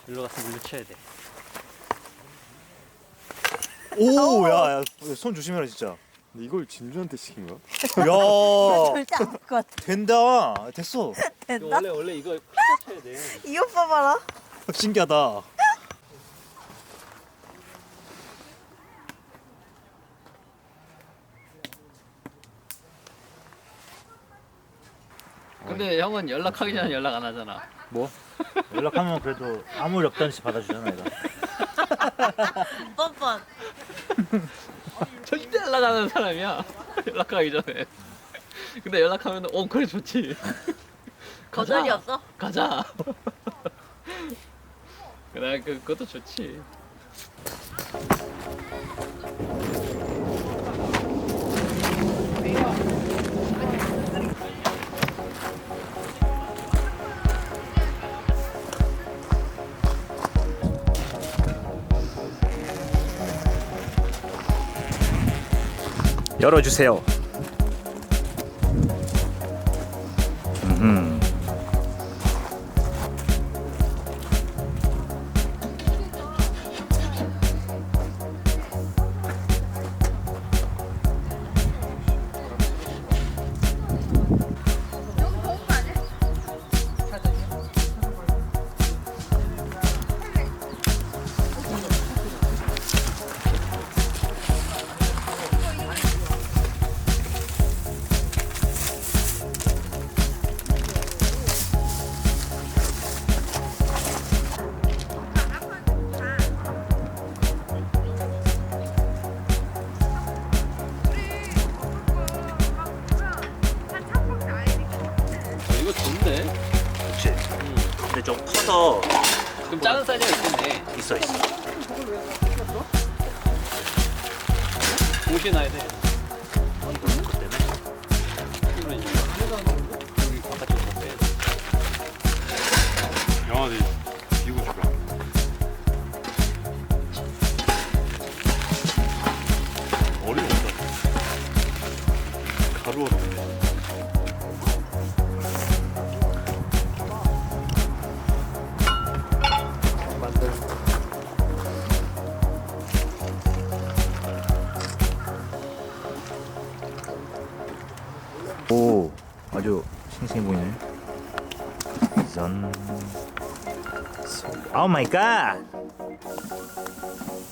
일로 가서 물리쳐야 돼. 오, 야, 손 조심해라 진짜. 근데 이걸 진주한테 시킨 거야? 야, 절대 안 될 것 같아. 된다. 됐어. 된다? 원래 이거 쳐야 돼. 이 오빠 봐라. 신기하다. 근데 형은 연락하기 전에 연락 안 하잖아. 뭐? 연락하면 그래도 아무 리 없다는 듯이 받아주잖아, 내가. 뻔뻔. 절대 연락 안 하는 사람이야. 연락하기 전에. 근데 연락하면 그래 좋지. 거절이 없어? 가자. 그래 그것도 좋지. 열어주세요. 이거 좋은데? 그치. 근데 좀 커서 그럼 작은 사이즈가 있겠네. 있어. 옷이 나야 돼. 그것 때문에. 이거는 여기 바깥쪽 다 빼야 돼. 영화들 비고 싶어. 어려웠다. 가루 어렵네. 오, 아주 싱싱해 보이네. 전. 오 마이 갓.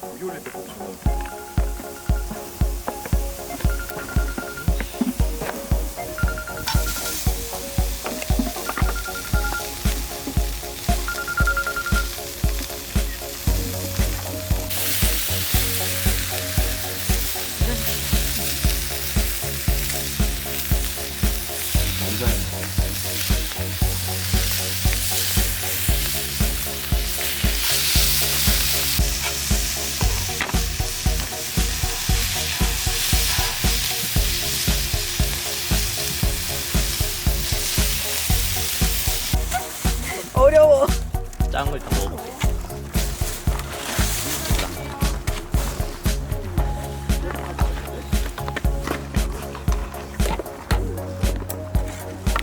고기 올릴 때 꽂혀. 어려워. 작은 걸 다 먹어볼게.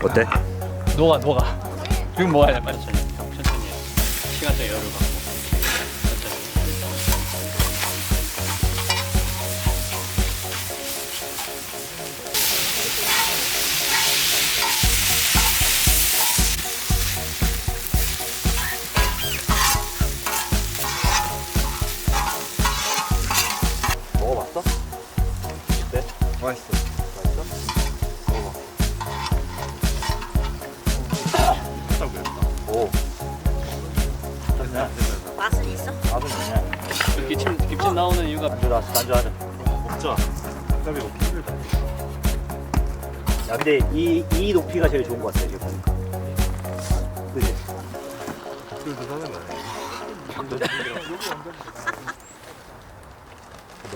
어때? 녹아. 지금 먹어야 돼. 빨리 천천히 해. 시간적 여유를 갖고. 천천히. 먹어봤어? 어때? 맛있어. 딱 맵다. 오. 좋냐? 맛은 있어? 밥은 좋냐? 기침 나오는 이유가 안주 나왔어, 안주하자. 먹자. 땀이 먹기 힘들다. 야, 근데 이 높이가 제일 좋은 것 같아, 지금 보니까. 그지? 술도 사는 거 아니야? 근데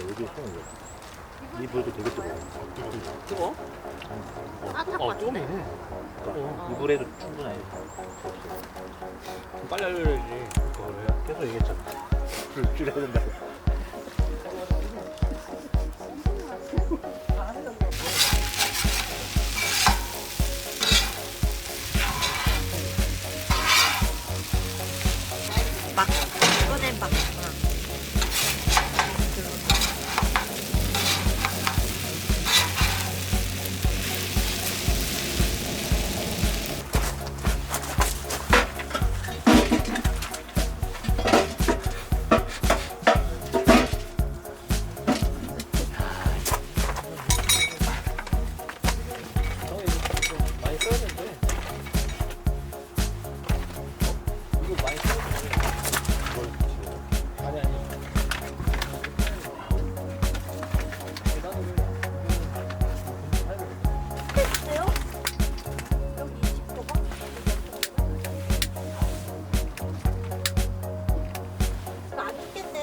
여기 손이 이 불도 되게 뜨거워. 뜨거? 좀 해. 그러니까 이 불에도 충분해. 빨리 알려야지. 그걸 왜 계속 얘기했잖아. 불 줄여야 된다고. 막 이번엔 막. 많이 써야 되는데. 이거 많이 써야 되는데. 아니 아니. 됐어요? 여기 20도가? 이거 안 죽겠네.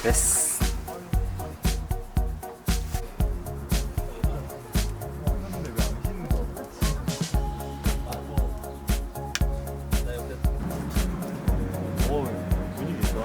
됐어. 오, 분위기 있다.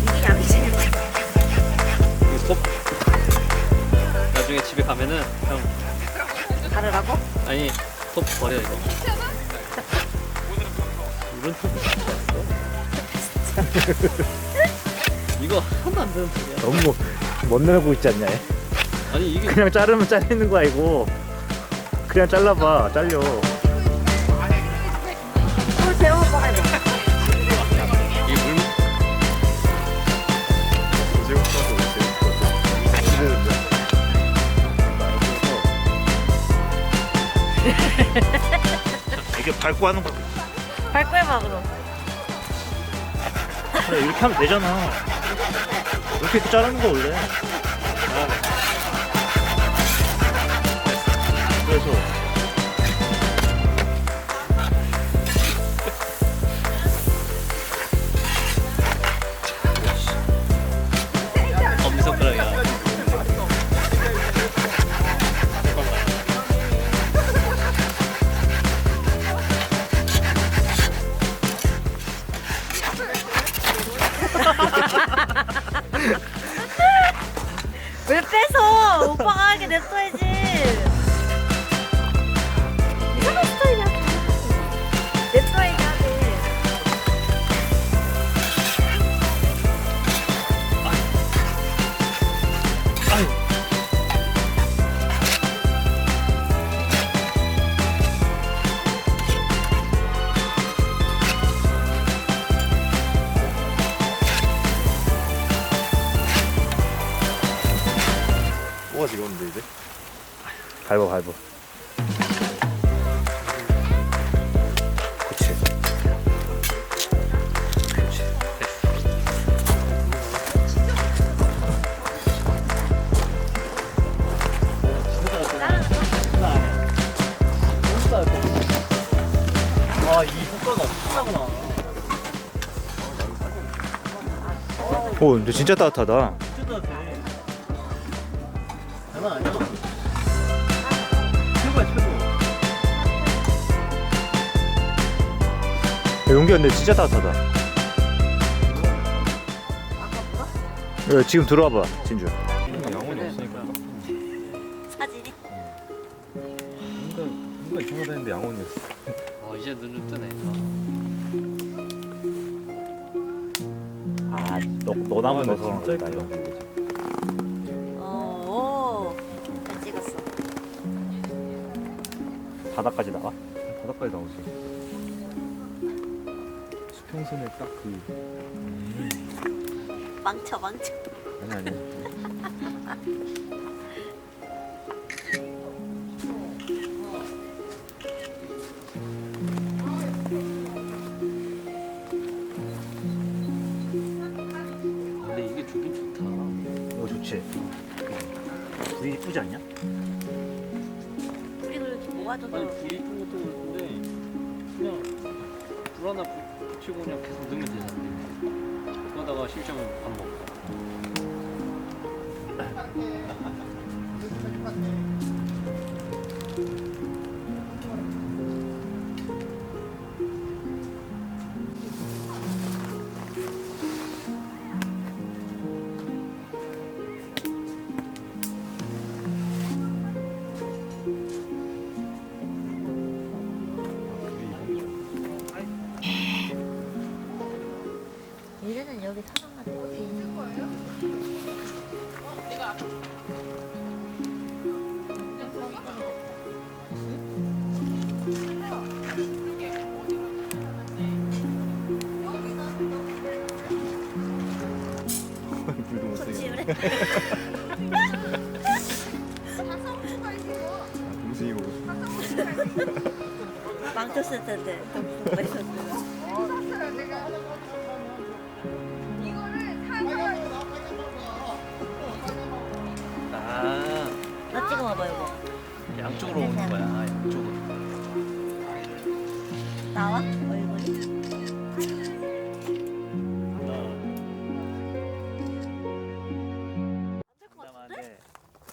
이게 양식이 이거 톱. 나중에 집에 가면은 형 다르라고? 아니 톱 버려 이거. 이런 톱이 이거 하나도 안 되는 소리야. 너무 못 내고 있지 않냐? 얘? 아니 이게 그냥 자르면 잘리는 거 아니고 그냥 잘라봐. 잘려. 물 재워 먹어야 돼. 이게 물 제육볶음도 제육볶음. 이랬는데. 이게 밟고 하는 거. 밟고 해봐 그럼. 그래 이렇게 하면 되잖아. 이렇게 자르는 거 원래. 그래서 엄지손가락이야. 왜 뺏어? 오빠가 하게 냅둬야지. 이상한 스타일이야. 냅둬야지 하지. 뭐가 지금 이제? 밟아 밟아. 그렇지. 그렇지. 아이 효과가 엄청나구나. 오 근데 진짜 따뜻하다. 진짜 돼. 장난 아니야. 최고야 최고. 야, 용기야 근데 진짜 따뜻하다. 야, 지금 들어와봐 진주. 양원이 없으니까. 사진이. 뭔가 이상하다 했는데 양원이었어. 이제 눈을 뜨네. 너 나무 넣어서 진짜 그런가 예쁘다. 이거. 오. 잘 찍었어. 바닥까지 나가? 바닥까지 나오지. 수평선에 딱 그. 망쳐 망쳐. 아니. 근데 이게 좋긴 좋다. 이거 좋지. 불이 이쁘지 않냐? 우리 그렇게 뭐가 좀 아니 불이 이쁜 것도 그렇던데 그냥 불 하나 붙이고 그냥 계속 넣으면 되잖아. 그러다가 심심하면 밥 먹고. 얘네는 여기 사람만 있는 거예요? 불도 못 쓰게. 그래. 동생이 보고 싶어. 망쳤을 텐데. 더 있었어. 아 나 찍어봐봐 이거. 양쪽으로 오는 거야. 양쪽으로. 나와? 얼굴이? 담담한데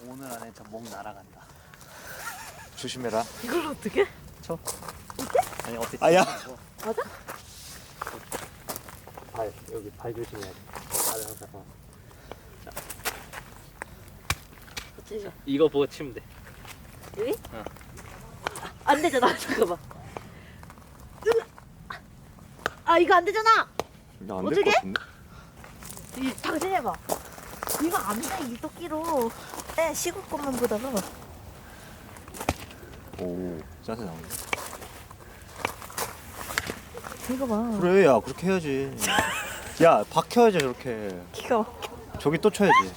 오늘 안에 저 목 날아간다. 조심해라. 이걸 어떻게? 아니 어떻게? 아야. 맞아? 발 여기 발 조심해야 돼. 발을 항상. 어떻게? 이거 보고 치면 돼. 여기? 어. 안 되잖아. 잠깐만. 아 이거 안 되잖아. 안될 어떻게? 것 같은데? 이 당신 해봐. 이거 안 돼. 이 토끼로. 네 시골 것만 보다가. 오, 짜세 나오네. 이거 봐. 그래, 야 그렇게 해야지. 야 박혀야지 저렇게. 기가 막혀. 저기 또 쳐야지.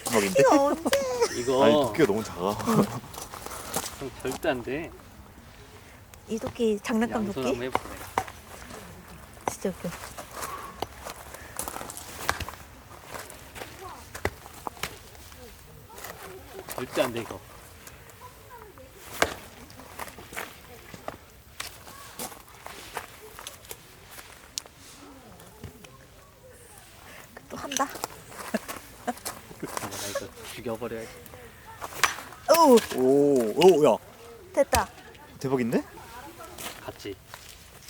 대박인데? 이거 언제? 이거 아니 도끼가 너무 작아. 형 절대 안 돼. 이 토끼 장난감 양손 토끼? 한번 해볼래. 진짜 웃겨. 절대 안 돼 이거. 또 한다. 내가 이거 죽여버려야지. 오 오, 야 됐다. 대박인데? 갔지.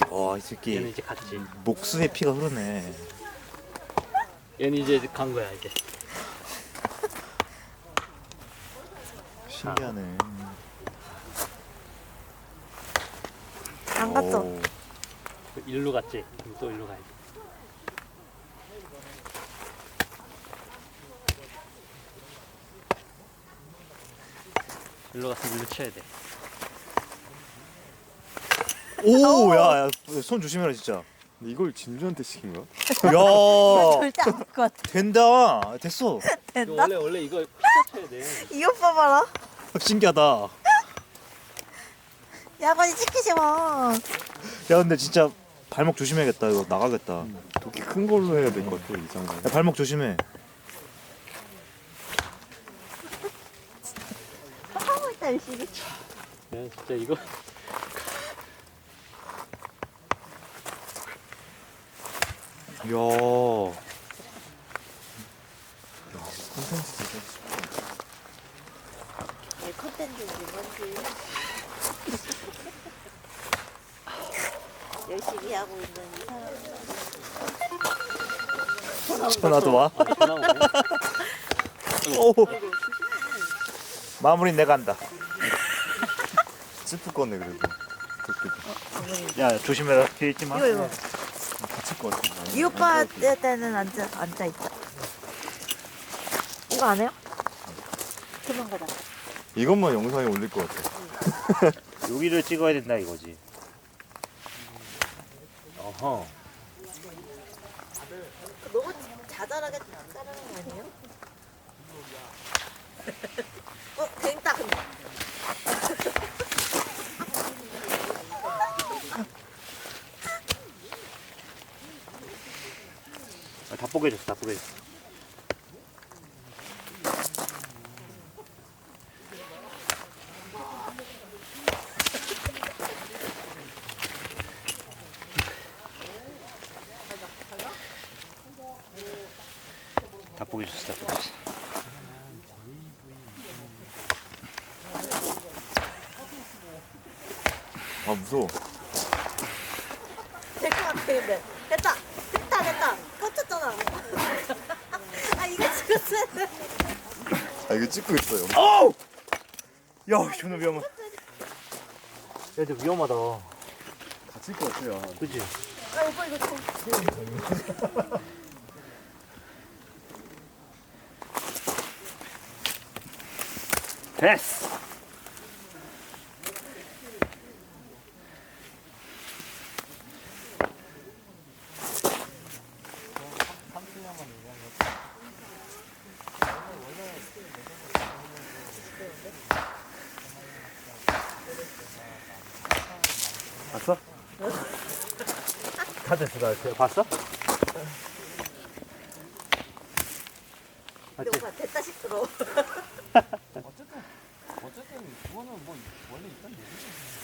와, 이 얘는 새끼 이제 갔지. 목수의 피가 흐르네. 얘는 이제 간 거야 이제. 신기하네. 안 갔어. 오, 일로 갔지. 그럼 또 일로 가야지. 일로 가서 일로 쳐야 돼. 오, 야, 손 조심해라 진짜. 이걸 진주한테 시킨 거야? 야, 절대 안 갈 것 같아. 된다. 됐어. 이거 됐다? 원래 이거 피가 쳐야 돼. 이 오빠 봐라. 신기하다. 야간이 찍히지 마. 야, 근데 진짜 발목 조심해야겠다. 이거 나가겠다. 도끼 큰 걸로 해야 될 것 같아 이상하게. 야, 발목 조심해. 하고 있다 열심히. 야, 진짜 이거 야, 내 컨텐츠인지 뭔지. 열심히 하고 있는 이 사람. 전화도 와. 전화 오네. 오, 마무리 내가 한다. 슬플 거네 그래도. 도끼도 야, 조심해라. 뒤에 있지 마. 이거. 다칠 것 같아. 이 오빠 때는 앉아 있다. 이거 안 해요? 도망가다. 이것만 영상에 올릴 것 같아. 여기를 찍어야 된다 이거지. 어허. 너무 자잘하게 자르는 거 아니에요? 됐다 근데. 다 뽀개졌어, 다 뽀개졌어. 닭고기 주스, 닭고기 주스. 아 무서워. 될 것 같아 근데. 됐다. 꽂혔잖아. 아 이거 찍었어야 돼. 아 이거 찍고 있어요. 어우! 야, 존나 위험해. 야, 근데 위험하다. 다칠 것 같아요. 그치? 아 오빠 이거 좀. 됐어! 봤어? 다 됐어, 다 됐어. 봤어? 근데 맞지? 오빠 됐다 싶더라.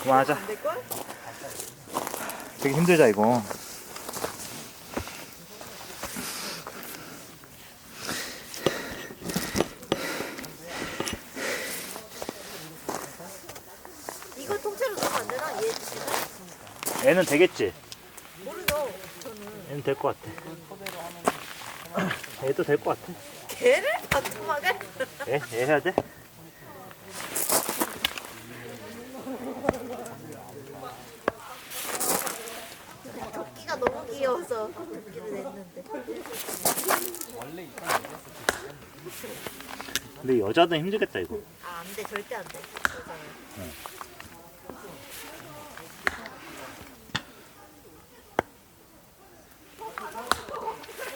그만하자. 안 될걸? 되게 힘들다, 이거. 이거 통째로 넣으면 안 되나? 얘 지금? 애는 되겠지? 모르죠. 저는. 애는 될 것 같아. 애도 될 것 같아. 걔를 반토막을? 애 해야 돼? 토끼가 너무 귀여워서 토끼를 냈는데. 근데 여자는 힘들겠다, 이거. 아, 안 돼. 절대 안 돼.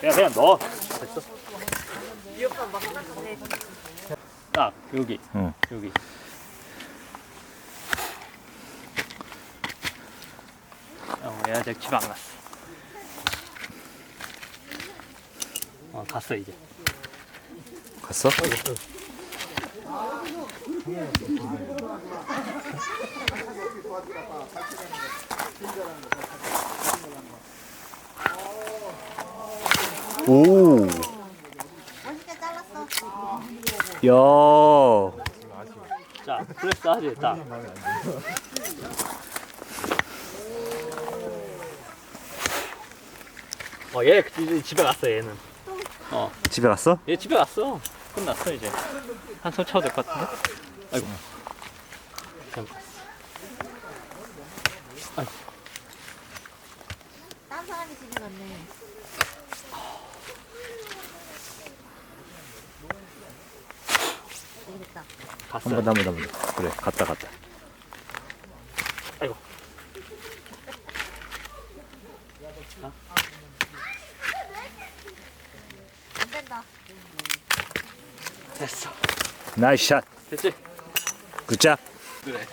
여자는. 그냥 넣어. 됐어. 이 오빠 막 나가네. 딱 여기. 응. 여기. 얘 아직 집 안 갔어. 갔어 이제. 갔어? 오. 멋있게 잘랐어. 야. 자, 그랬어 하지. 딱. 얘 이제 집에 갔어 얘는. 집에 갔어? 얘 집에 갔어. 끝났어 이제. 한손 쳐도 될 것 같은데? 아이고. 딴 사람이 집에 갔네. 되겠다. 갔어. 한번 그래, 갔다. 아이고. 안 된다. 됐어. 나이스 샷. 됐지? 굿잡. 그래.